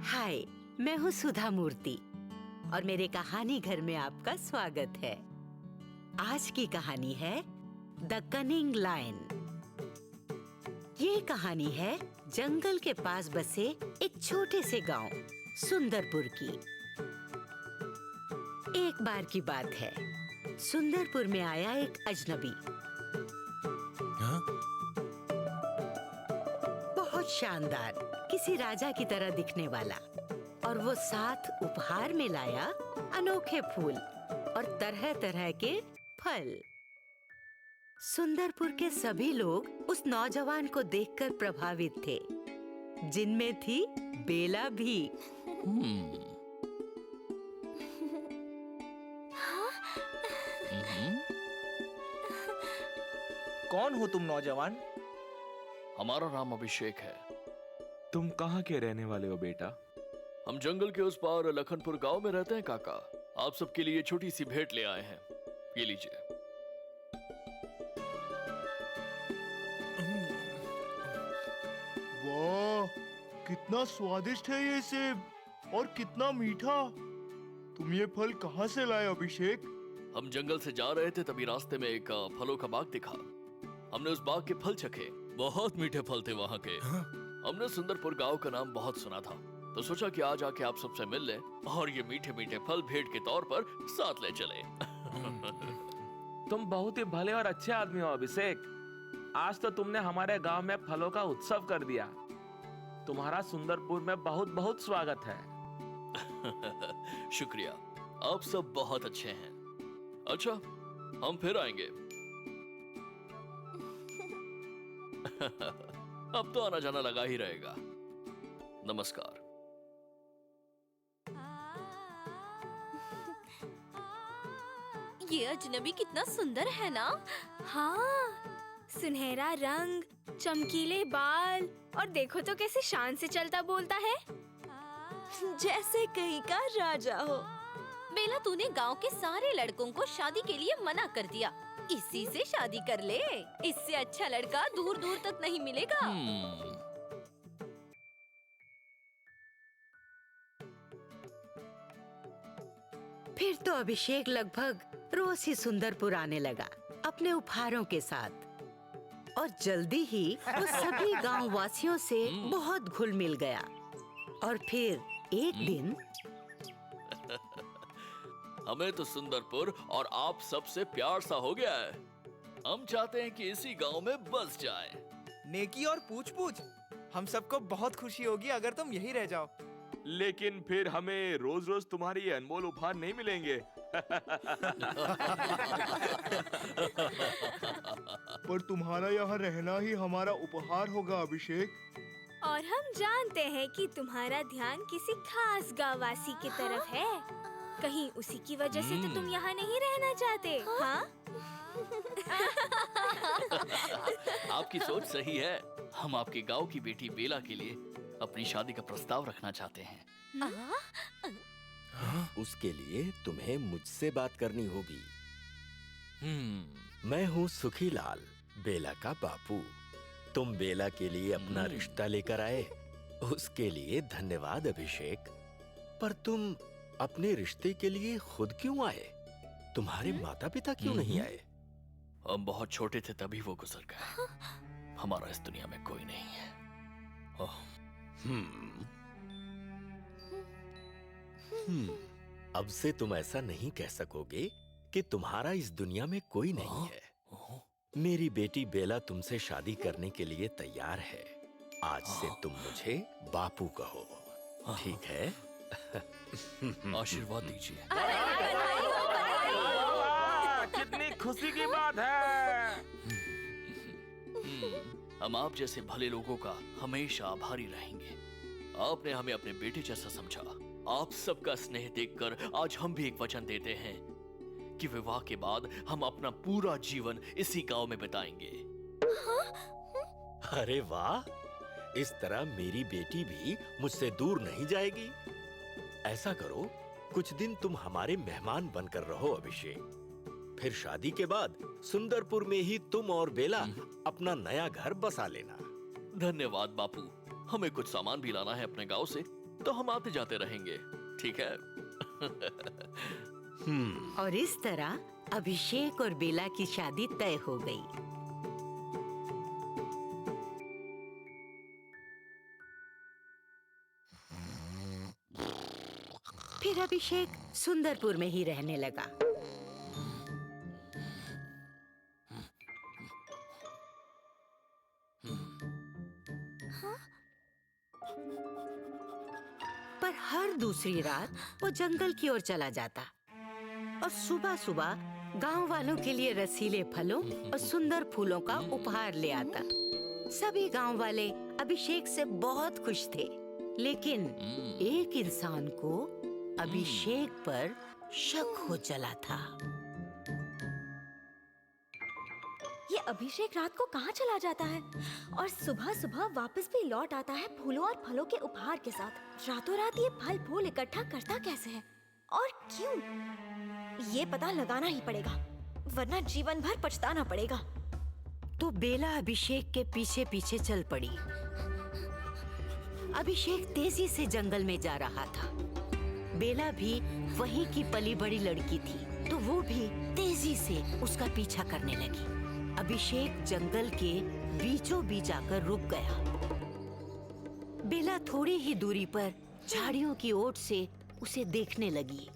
हाय, मैं हूँ सुधा मूर्ति और मेरे कहानी घर में आपका स्वागत है। आज की कहानी है द कनिंग लायन। ये कहानी है जंगल के पास बसे एक छोटे से गांव सुंदरपुर की। एक बार की बात है, सुंदरपुर में आया एक अजनबी। बहुत शानदार, किसी राजा की तरह दिखने वाला, और वो साथ उपहार में लाया अनोखे फूल और तरह तरह के फल। सुंदरपुर के सभी लोग उस नौजवान को देखकर प्रभावित थे, जिनमें थी बेला भी। कौन हो तुम नौजवान? हमारा नाम अभिषेक है। तुम कहाँ के रहने वाले हो बेटा? हम जंगल के उस पार लखनपुर गांव में रहते हैं काका। आप सबके लिए छोटी सी भेंट ले आए हैं, ये लीजिए। वाह, कितना स्वादिष्ट है ये सेब और कितना मीठा। तुम ये फल कहाँ से लाए अभिषेक? हम जंगल से जा रहे थे, तभी रास्ते में एक फलों का बाग दिखा। हमने उस बाग के फल चखे, बहुत मीठे फल थे वहाँ के। हमने सुंदरपुर गांव का नाम बहुत सुना था, तो सोचा कि आज आके आप सबसे मिल लें और ये मीठे मीठे फल भेंट के तौर पर साथ ले चले। तुम बहुत ही भले और अच्छे आदमी हो अभिषेक। आज तो तुमने हमारे गांव में फलों का उत्सव कर दिया। तुम्हारा सुंदरपुर में बहुत बहुत स्वागत है। शुक्रिया, आप सब बहुत अच्छे हैं। अच्छा, हम फिर आएंगे। अब तो आना जाना लगा ही रहेगा। नमस्कार। ये अजनबी कितना सुंदर है ना? हाँ, सुनहरा रंग, चमकीले बाल, और देखो तो कैसे शान से चलता बोलता है, जैसे कहीं का राजा हो। बेला, तूने गांव के सारे लड़कों को शादी के लिए मना कर दिया। इसी से शादी कर ले, इससे अच्छा लड़का दूर दूर तक नहीं मिलेगा। फिर तो अभिषेक लगभग रोज ही सुंदरपुर आने लगा अपने उपहारों के साथ, और जल्दी ही वो सभी गांव वासियों से बहुत घुल मिल गया। और फिर एक दिन हमें तो सुंदरपुर और आप सबसे प्यार सा हो गया है। हम चाहते हैं कि इसी गांव में बस जाए। नेकी और पूछ पूछ, हम सबको बहुत खुशी होगी अगर तुम यही रह जाओ। लेकिन फिर हमें रोज रोज तुम्हारे ये अनमोल उपहार नहीं मिलेंगे। पर तुम्हारा यहाँ रहना ही हमारा उपहार होगा अभिषेक। और हम जानते हैं कि तुम्हारा ध्यान किसी खास गांववासी की तरफ है। कहीं उसी की वजह से तो तुम यहाँ नहीं रहना चाहते? हाँ? आपकी सोच सही है। हम आपके गांव की बेटी बेला के लिए अपनी शादी का प्रस्ताव रखना चाहते हैं। उसके लिए तुम्हें मुझसे बात करनी होगी। मैं हूँ सुखीलाल, बेला का बापू। तुम बेला के लिए अपना रिश्ता लेकर आए, उसके लिए धन्यवाद अभिषेक। पर तुम अपने रिश्ते के लिए खुद क्यों आए? तुम्हारे माता पिता क्यों नहीं आए? हम बहुत छोटे थे तभी वो गुजर गए। हमारा इस दुनिया में कोई नहीं है। अब से तुम ऐसा नहीं कह सकोगे कि तुम्हारा इस दुनिया में कोई नहीं है। मेरी बेटी बेला तुमसे शादी करने के लिए तैयार है। आज से तुम मुझे बापू कहो, ठीक है? आशीर्वाद दीजिए। कितनी खुशी की बात है। हम आप जैसे भले लोगों का हमेशा आभारी रहेंगे। आपने हमें अपने बेटे जैसा समझा। आप सबका स्नेह देखकर आज हम भी एक वचन देते हैं कि विवाह के बाद हम अपना पूरा जीवन इसी गांव में बिताएंगे। अरे वाह, इस तरह मेरी बेटी भी मुझसे दूर नहीं जाएगी। ऐसा करो, कुछ दिन तुम हमारे मेहमान बनकर रहो अभिषेक। फिर शादी के बाद सुंदरपुर में ही तुम और बेला अपना नया घर बसा लेना। धन्यवाद बापू। हमें कुछ सामान भी लाना है अपने गांव से, तो हम आते जाते रहेंगे, ठीक है? और इस तरह अभिषेक और बेला की शादी तय हो गई। फिर अभिषेक सुंदरपुर में ही रहने लगा। पर हर दूसरी रात वो जंगल की ओर चला जाता और सुबह सुबह गांव वालों के लिए रसीले फलों और सुंदर फूलों का उपहार ले आता। सभी गांव वाले अभिषेक से बहुत खुश थे, लेकिन एक इंसान को अभिषेक पर शक हो चला था। ये अभिषेक रात को कहाँ चला जाता है और सुबह सुबह वापस भी लौट आता है फूलों और फलों के उपहार के साथ। रातों रात ये फल फूल इकट्ठा करता कैसे है और क्यों? ये पता लगाना ही पड़ेगा, वरना जीवन भर पछताना पड़ेगा। तो बेला अभिषेक के पीछे पीछे चल पड़ी। अभिषेक तेजी से जंगल में जा रहा था। बेला भी वहीं की पली बड़ी लड़की थी, तो वो भी तेजी से उसका पीछा करने लगी। अभिषेक जंगल के बीचों बीच आकर रुक गया। बेला थोड़ी ही दूरी पर झाड़ियों की ओट से उसे देखने लगी।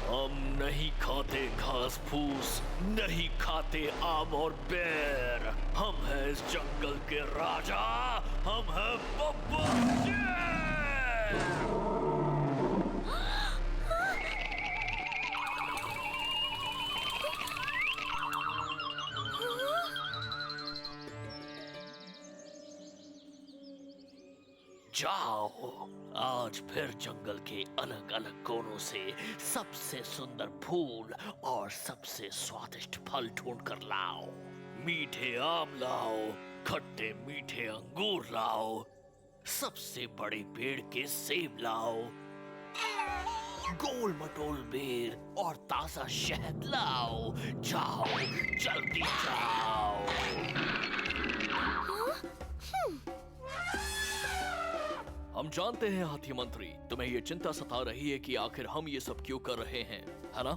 हम नहीं खाते घास फूस, नहीं खाते आम और बेर। हम हैं इस जंगल के राजा, हम हैं बब्बर शेर। जाओ, आज फिर जंगल के अलग अलग कोनों से सबसे सुंदर फूल और सबसे स्वादिष्ट फल ढूंढ कर लाओ। मीठे आम लाओ, खट्टे मीठे अंगूर लाओ, सबसे बड़े पेड़ के सेब लाओ, गोल मटोल बेर और ताजा शहद लाओ। जाओ, जल्दी जाओ। हम जानते हैं हाथी मंत्री, तुम्हें ये चिंता सता रही है कि आखिर हम ये सब क्यों कर रहे हैं, है ना?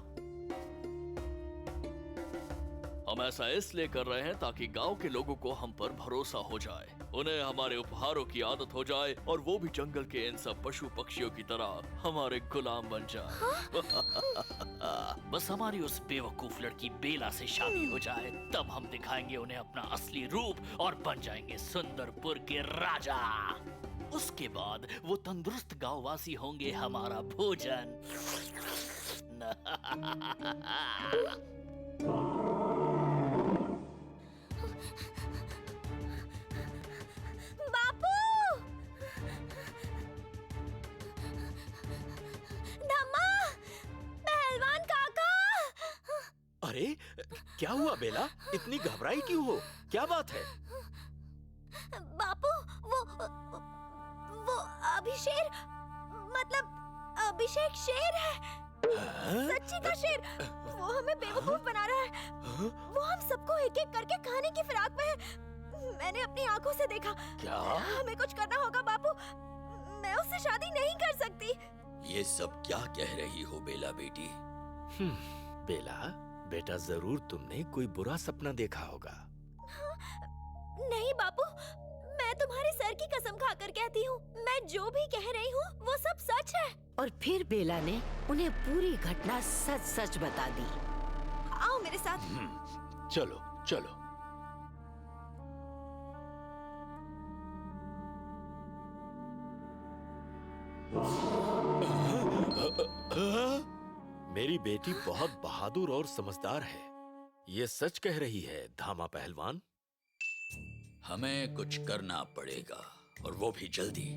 हम ऐसा इसलिए कर रहे हैं ताकि गांव के लोगों को हम पर भरोसा हो जाए, उन्हें हमारे उपहारों की आदत हो जाए और वो भी जंगल के इन सब पशु पक्षियों की तरह हमारे गुलाम बन जाए। बस हमारी उस बेवकूफ लड़की बेला से शादी हो जाए, तब हम दिखाएंगे उन्हें अपना असली रूप और बन जाएंगे सुंदरपुर के राजा। उसके बाद वो तंदुरुस्त गांववासी होंगे हमारा भोजन। बापू! धम्मा! पहलवान काका! अरे, क्या हुआ बेला? इतनी घबराई क्यों हो? क्या बात है? बापू, वो अभिषेक, मतलब अभिषेक शेर है। सच्ची का शेर। वो हमें बेवकूफ बना रहा है। वो हम सबको एक एक करके खाने की फिराक में है। मैंने अपनी आंखों से देखा। क्या? हमें कुछ करना होगा बापू। मैं उससे शादी नहीं कर सकती। ये सब क्या कह रही हो बेला बेटी? बेला बेटा, जरूर तुमने कोई बुरा सपना देखा होगा। नहीं बापू, मैं तुम्हारे सर की कसम खाकर कहती हूँ, मैं जो भी कह रही हूँ वो सब सच है। और फिर बेला ने उन्हें पूरी घटना सच सच बता दी। आओ मेरे साथ। चलो चलो। मेरी बेटी बहुत बहादुर और समझदार है। ये सच कह रही है धामा पहलवान। हमें कुछ करना पड़ेगा और वो भी जल्दी।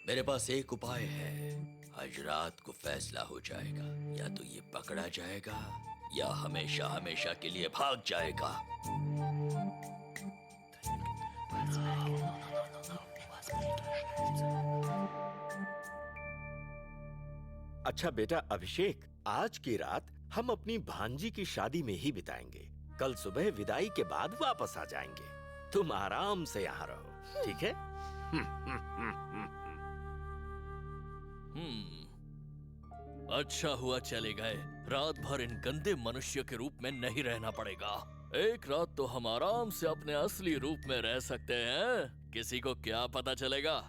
मेरे पास एक उपाय है। आज रात को फैसला हो जाएगा, या तो ये पकड़ा जाएगा या हमेशा हमेशा के लिए भाग जाएगा। अच्छा बेटा अभिषेक, आज की रात हम अपनी भांजी की शादी में ही बिताएंगे। कल सुबह विदाई के बाद वापस आ जाएंगे। तुम आराम से यहाँ रहो, ठीक है? अच्छा हुआ चले गए। रात भर इन गंदे मनुष्य के रूप में नहीं रहना पड़ेगा। एक रात तो हम आराम से अपने असली रूप में रह सकते हैं। किसी को क्या पता चलेगा?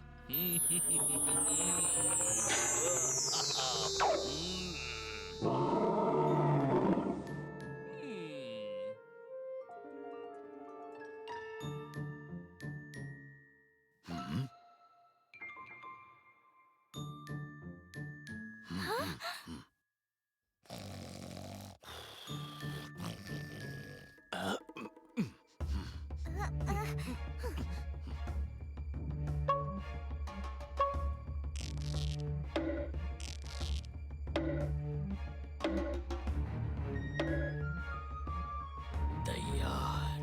तैयार?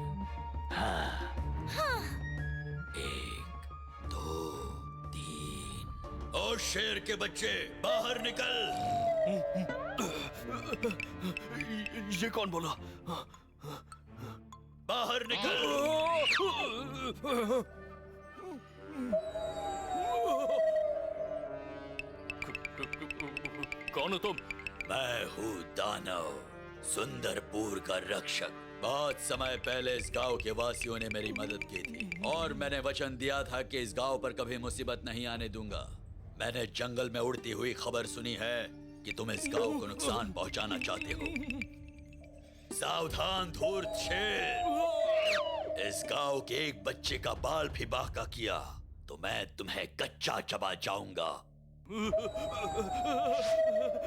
हाँ। 1, 2, 3। ओ शेर के बच्चे, बाहर निकल। ये कौन बोला? बाहर निकल। कौन हो तुम? मैं हूँ दानव, सुंदरपुर का रक्षक। बहुत समय पहले इस गांव के वासियों ने मेरी मदद की थी और मैंने वचन दिया था कि इस गांव पर कभी मुसीबत नहीं आने दूंगा। मैंने जंगल में उड़ती हुई खबर सुनी है कि तुम इस गांव को नुकसान पहुंचाना चाहते हो। सावधान धूर्त शेर, इस गांव के एक बच्चे का बाल भी बांका किया तो मैं तुम्हें कच्चा चबा जाऊंगा।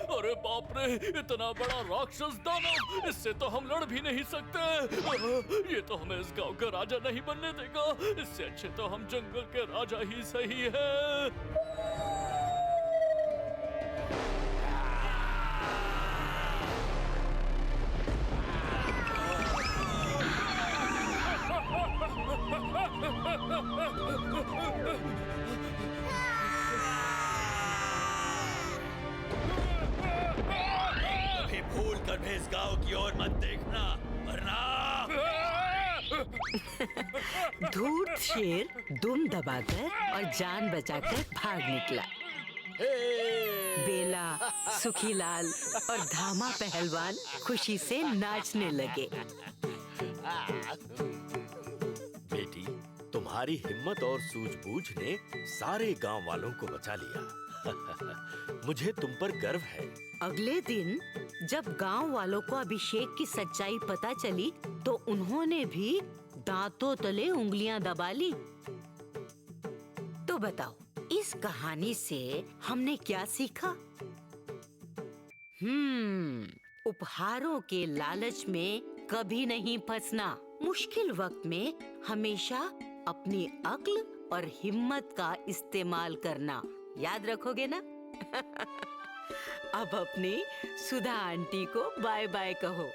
अरे बाप रे, इतना बड़ा राक्षस दानव, इससे तो हम लड़ भी नहीं सकते। ये तो हमें इस गांव का राजा नहीं बनने देगा। इससे अच्छे तो हम जंगल के राजा ही सही है। कभी भूल कर भी इस गांव की ओर मत देखना, वरना। धूर्त शेर दुम दबाकर और जान बचाकर भाग निकला। बेला, सुखीलाल और धामा पहलवान खुशी से नाचने लगे। बेटी, तुम्हारी हिम्मत और सूझबूझ ने सारे गांव वालों को बचा लिया। मुझे तुम पर गर्व है। अगले दिन जब गांव वालों को अभिषेक की सच्चाई पता चली तो उन्होंने भी दांतों तले उंगलियां दबा ली। तो बताओ, इस कहानी से हमने क्या सीखा? उपहारों के लालच में कभी नहीं फंसना। मुश्किल वक्त में हमेशा अपनी अक्ल और हिम्मत का इस्तेमाल करना। याद रखोगे ना? अब अपनी सुधा आंटी को बाय बाय कहो।